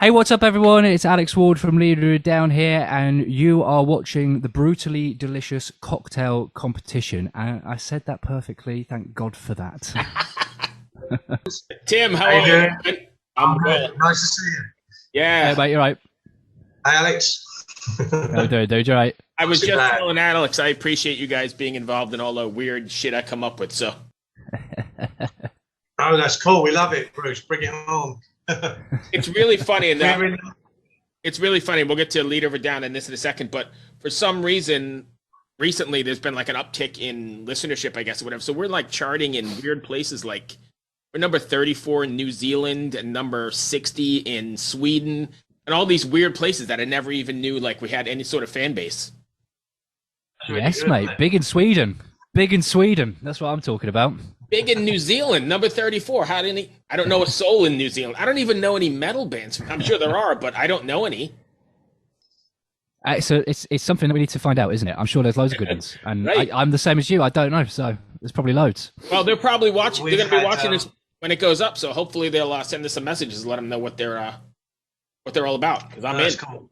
Hey, what's up, everyone? It's Alex Ward from Leader Down here, and you are watching the Brutally Delicious Cocktail Competition. And I said that perfectly. Thank God for that. Tim, how How you are doing? you? I'm well. Good. Nice to see you. Yeah, Hey, mate, you're right. Hi, Alex. How you doing, dude? You're right. I was Too just bad. telling Alex I appreciate you guys being involved in all the weird shit I come up with. So Oh, that's cool. We love it, Bruce. Bring it on. it's really funny, and We're in- it's really funny. We'll get to lead over down in this in a second, but for some reason, recently there's been like an uptick in listenership, I guess, or whatever. So we're like charting in weird places, like we're number 34 in New Zealand and number 60 in Sweden, and all these weird places that I never even knew like we had any sort of fan base. That's really Yes, good, mate. isn't it? Big in Sweden. Big in Sweden. That's what I'm talking about. Big in New Zealand, number 34. How did any? I don't know a soul in New Zealand. I don't even know any metal bands. I'm sure there are, but I don't know any. So it's something that we need to find out, isn't it? I'm sure there's loads of good ones, and Right. I'm the same as you. I don't know, so there's probably loads. Well, they're probably watching. We've They're going to be had, watching this when it goes up. So hopefully they'll send us some messages, let them know what they're all about. Because I'm That's in. cool.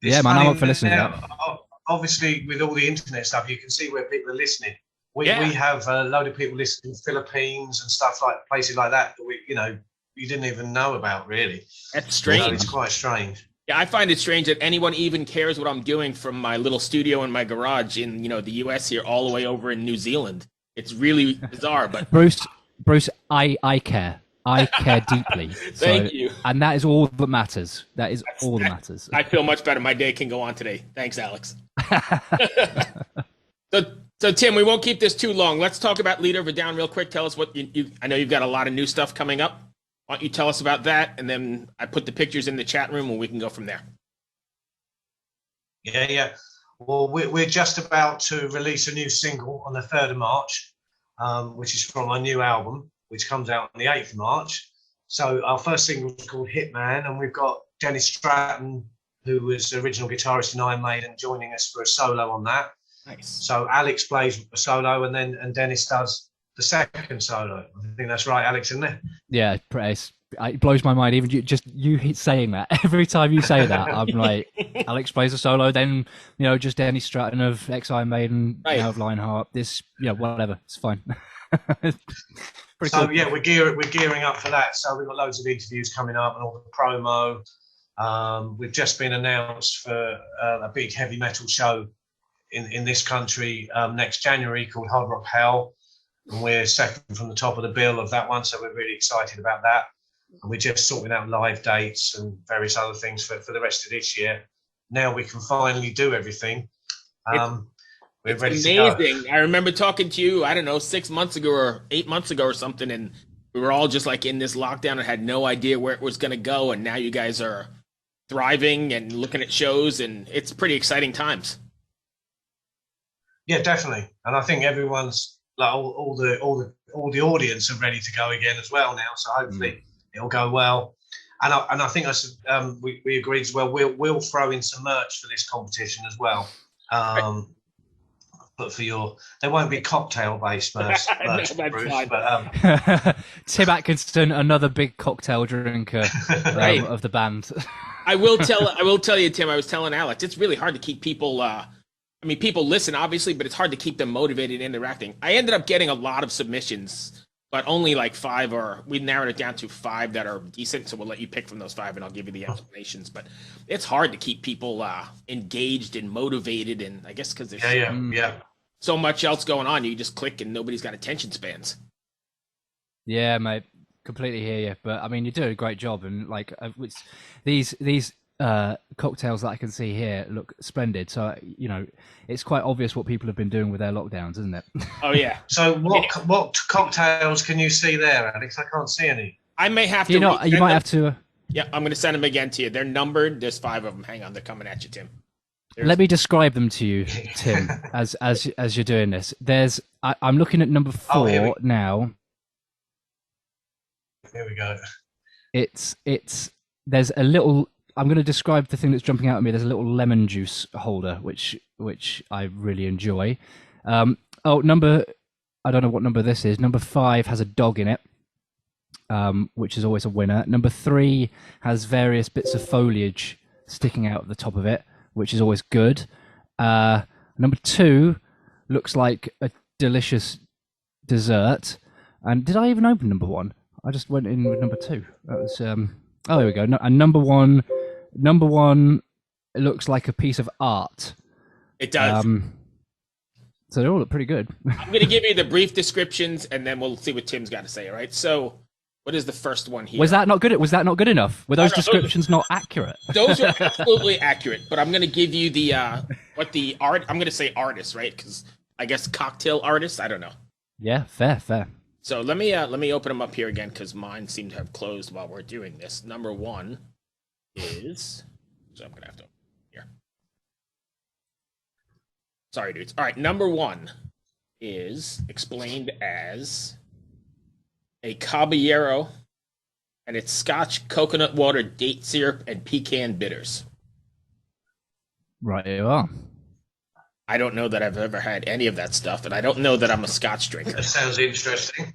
Yeah, It's man, I'm funny up for listening to now, obviously, with all the internet stuff, you can see where people are listening. We Yeah. have a load of people listening in the Philippines and stuff like places like that we you didn't even know about really. That's So strange. it's quite strange. Yeah, I find it strange that anyone even cares what I'm doing from my little studio in my garage in the U.S. here all the way over in New Zealand. It's really bizarre, but Bruce, I care. I care deeply. Thank you. And that is all that matters. That is all that matters. I feel much better. My day can go on today. Thanks, Alex. So Tim, we won't keep this too long. Let's talk about Lead Over Down real quick. Tell us what you I know you've got a lot of new stuff coming up. Why don't you tell us about that? And then I put the pictures in the chat room and we can go from there. Yeah. Well, we're just about to release a new single on the 3rd of March, which is from our new album, which comes out on the 8th of March. So our first single is called Hitman, and we've got Dennis Stratton, who was the original guitarist in Iron Maiden, joining us for a solo on that. Nice. So Alex plays a solo, and Dennis does the second solo. I think that's right, Alex, isn't it? Yeah, it blows my mind. Even you saying that every time you say that, I'm like, Alex plays a solo, then just Dennis Stratton of ex Iron Maiden, Right. now of Lionheart. This, whatever, it's fine. Pretty So cool. yeah, we're gearing up for that. So we've got loads of interviews coming up and all the promo. We've just been announced for a big heavy metal show in this country next January called Hard Rock Hell, and we're second from the top of the bill of that one. So we're really excited about that. And we're just sorting out live dates and various other things for the rest of this year. Now we can finally do everything. We're It's ready to go. amazing. I remember talking to you, I don't know, 6 months ago or 8 months ago or something, and we were all just like in this lockdown and had no idea where it was going to go. And now you guys are thriving and looking at shows, and it's pretty exciting times. Yeah, definitely. And I think everyone's like all the audience are ready to go again as well now. So hopefully it'll go well. And I think we agreed as well. We'll throw in some merch for this competition as well. But there won't be cocktail based merch, No, that's Bruce, fine. but Tim Atkinson, another big cocktail drinker Right. of the band. I will tell you, Tim, I was telling Alex, it's really hard to keep people, people listen, obviously, but it's hard to keep them motivated and interacting. I ended up getting a lot of submissions, but only like 5, or we narrowed it down to 5 that are decent. So we'll let you pick from those 5 and I'll give you the explanations. But it's hard to keep people engaged and motivated. And I guess because there's yeah. so much else going on, you just click and nobody's got attention spans. Yeah, mate, completely hear you. But I mean, you're doing a great job, and like these cocktails that I can see here look splendid. So it's quite obvious what people have been doing with their lockdowns, isn't it? Oh, yeah. So what cocktails can you see there, Alex? I can't see any. I may have to. you resend might them. have to. Yeah, I'm going to send them again to you. They're numbered. There's 5 of them. Hang on. They're coming at you, Tim. Let me describe them to you, Tim, as you're doing this. I'm looking at number 4 here we- now. Here we go. There's a little. I'm going to describe the thing that's jumping out at me. There's a little lemon juice holder, which I really enjoy. I don't know what number this is. Number 5 has a dog in it. which is always a winner. Number 3 has various bits of foliage sticking out at the top of it, which is always good. Number 2 looks like a delicious dessert. And did I even open number 1? I just went in with number 2. That was oh, there we go. No, and number one, it looks like a piece of art. It does. So they all look pretty good. I'm going to give you the brief descriptions, and then we'll see what Tim's got to say. All right. So, what is the first one here? Was that not good? Was that not good enough? Were those descriptions not accurate? Those are absolutely accurate. But I'm going to give you the what the art. I'm going to say artist, right? Because I guess cocktail artist. I don't know. Yeah, fair. So let me open them up here again because mine seem to have closed while we're doing this. Number 1 is. So I'm going to have to. Sorry, dudes. All right, number 1 is explained as a Caballero, and it's Scotch, coconut water, date syrup, and pecan bitters. Right, you are. I don't know that I've ever had any of that stuff, and I don't know that I'm a Scotch drinker. That sounds interesting.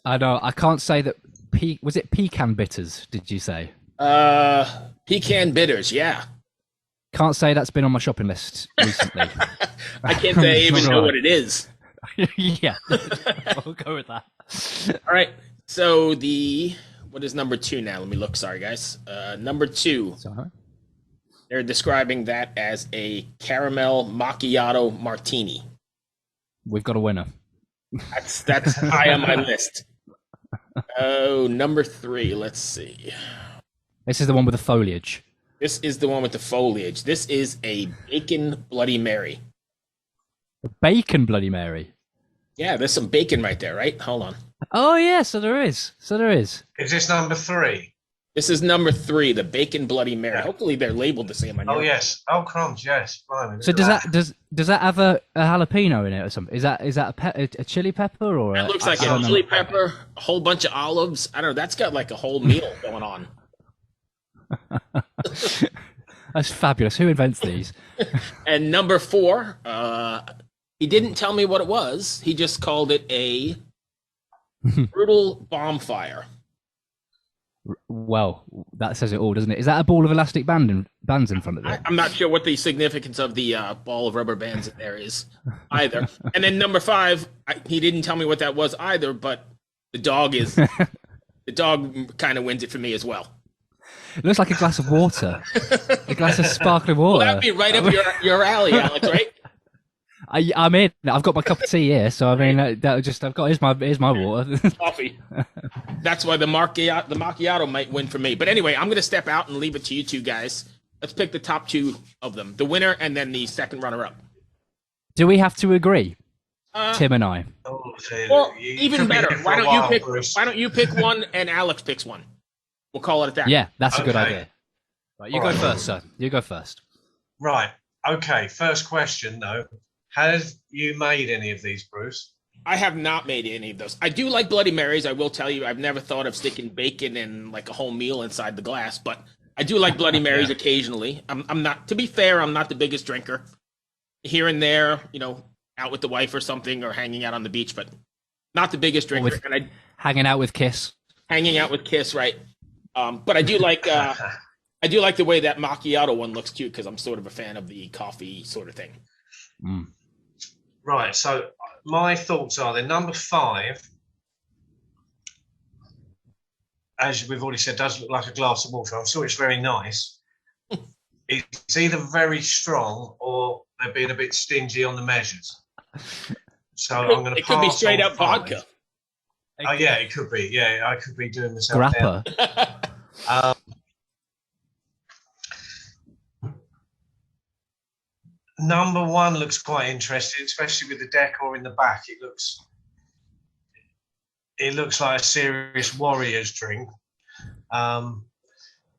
I know. I can't say that. Was it pecan bitters? Did you say? Pecan bitters, yeah. Can't say that's been on my shopping list recently. I can't say I even know what it is. Yeah, we'll go with that. All right. So what is number 2 now? Let me look. Sorry, guys. Number 2. Sorry. They're describing that as a caramel macchiato martini. We've got a winner. That's high on my list. Oh, number 3. Let's see. This is the one with the foliage. This is the one with the foliage. This is a bacon Bloody Mary. A bacon Bloody Mary? Yeah, there's some bacon right there, right? Hold on. Oh, yeah, so there is. Is this number 3? This is number 3, the bacon Bloody Mary. Yeah. Hopefully they're labeled the same. Oh, yes. Oh, crumbs, yes. Blimey, so does that have a jalapeno in it or something? Is that a chili pepper or? It looks like a chili pepper, a whole bunch of olives. I don't know. That's got like a whole meal going on. That's fabulous. Who invents these? And number 4, he didn't tell me what it was. He just called it a brutal bonfire. Well, that says it all, doesn't it? Is that a ball of elastic bands in front of it? I'm not sure what the significance of the ball of rubber bands in there is either. And then number 5, he didn't tell me what that was either, but the dog kind of wins it for me as well. It looks like a glass of water. A glass of sparkling water. Well, that'd be right up your alley, Alex, right? I'm in. I've got my cup of tea here, so I mean, here's my water. Coffee. That's why the macchiato might win for me. But anyway, I'm going to step out and leave it to you two guys. Let's pick the top 2 of them, the winner and then the second runner-up. Do we have to agree, Tim and I? Well, even better. Why don't you pick one and Alex picks one? We'll call it at that. Yeah, that's a good idea. Right, you go first, sir. You go first. Right. Okay. First question, though. Have you made any of these, Bruce? I have not made any of those. I do like Bloody Marys. I will tell you, I've never thought of sticking bacon and like a whole meal inside the glass, but I do like Bloody Marys occasionally. I'm not, to be fair, I'm not the biggest drinker. Here and there, out with the wife or something, or hanging out on the beach, but not the biggest drinker. Hanging out with Kiss. Hanging out with Kiss, right? But I do like the way that macchiato one looks too, because I'm sort of a fan of the coffee sort of thing. Mm. Right. So my thoughts are then number 5, as we've already said, does look like a glass of water. I'm sure it's very nice. It's either very strong or they're being a bit stingy on the measures. So I'm going to. It could be straight up vodka. Oh yeah, it could be. Yeah, I could be doing myself down. Number 1 looks quite interesting, especially with the decor in the back. It looks like a serious warrior's drink. But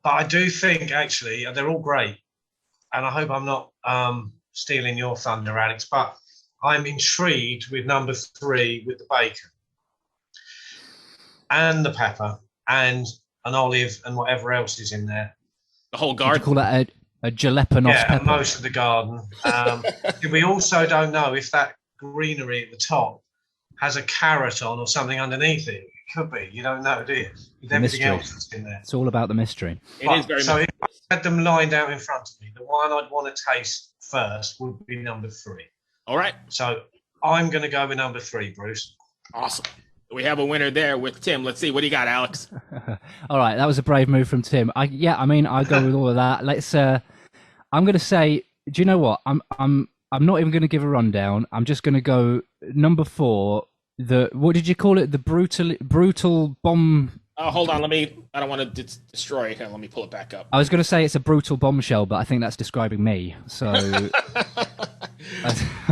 I do think actually they're all great, and I hope I'm not stealing your thunder, Alex. But I'm intrigued with number 3 with the bacon and the pepper and an olive and whatever else is in there. The whole garden. Would you call that a jalapenos pepper? Most of the garden. We also don't know if that greenery at the top has a carrot on or something underneath it. could be. You don't know, do you? With everything mystery. else that's in there. It's all about the mystery. It is very so much. if I had them lined out in front of me, the one I'd want to taste first would be number 3. All right. So I'm going to go with number 3, Bruce. Awesome. We have a winner there with Tim. Let's see. What do you got, Alex? All right, that was a brave move from Tim. I mean, I'll go with all of that. Let's. I'm going to say. Do you know what? I'm not even going to give a rundown. I'm just going to go number 4. What did you call it? The brutal bomb. Oh, hold on. I don't want to destroy it. Let me pull it back up. I was going to say it's a brutal bombshell, but I think that's describing me. So.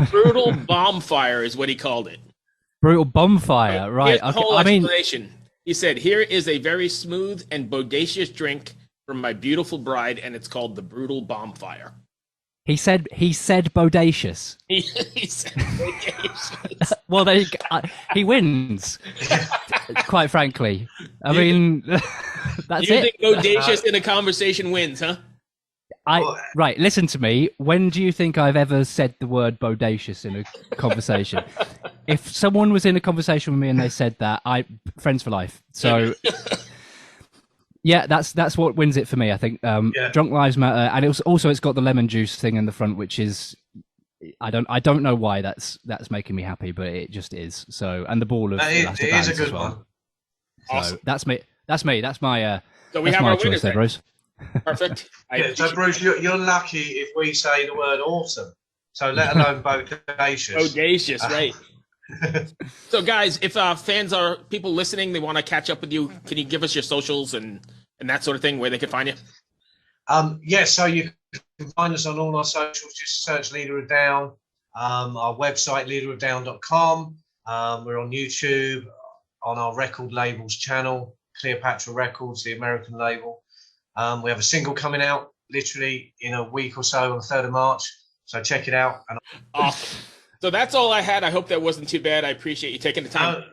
Brutal bonfire is what he called it. Brutal bonfire, right? Here's the Okay. whole I mean, explanation. He said, "Here is a very smooth and bodacious drink from my beautiful bride, and it's called the Brutal Bonfire." he said bodacious. He said bodacious. Well, he wins. Quite frankly, I mean, that's You it. think bodacious in a conversation wins, huh? Right, listen to me. When do you think I've ever said the word bodacious in a conversation? If someone was in a conversation with me and they said that, friends for life. So, yeah, that's what wins it for me. I think Drunk Lives Matter, and it's got the lemon juice thing in the front, which is I don't know why that's making me happy, but it just is. So, and the ball of It is a good well. one. Awesome. So that's me. That's my So we that's have my our choice winners there, there. Bruce. Perfect. So Bruce, you're lucky if we say the word autumn. So let alone bodacious. Bodacious, right? So, guys, if fans are people listening, they want to catch up with you. Can you give us your socials and that sort of thing, where they can find you? So you can find us on all our socials. Just search Leader of Down. Our website, leaderofdown.com. We're on YouTube, on our record labels channel, Cleopatra Records, the American label. We have a single coming out literally in a week or so on the 3rd of March. So check it out. Awesome. So that's all I had. I hope that wasn't too bad. I appreciate you taking the time.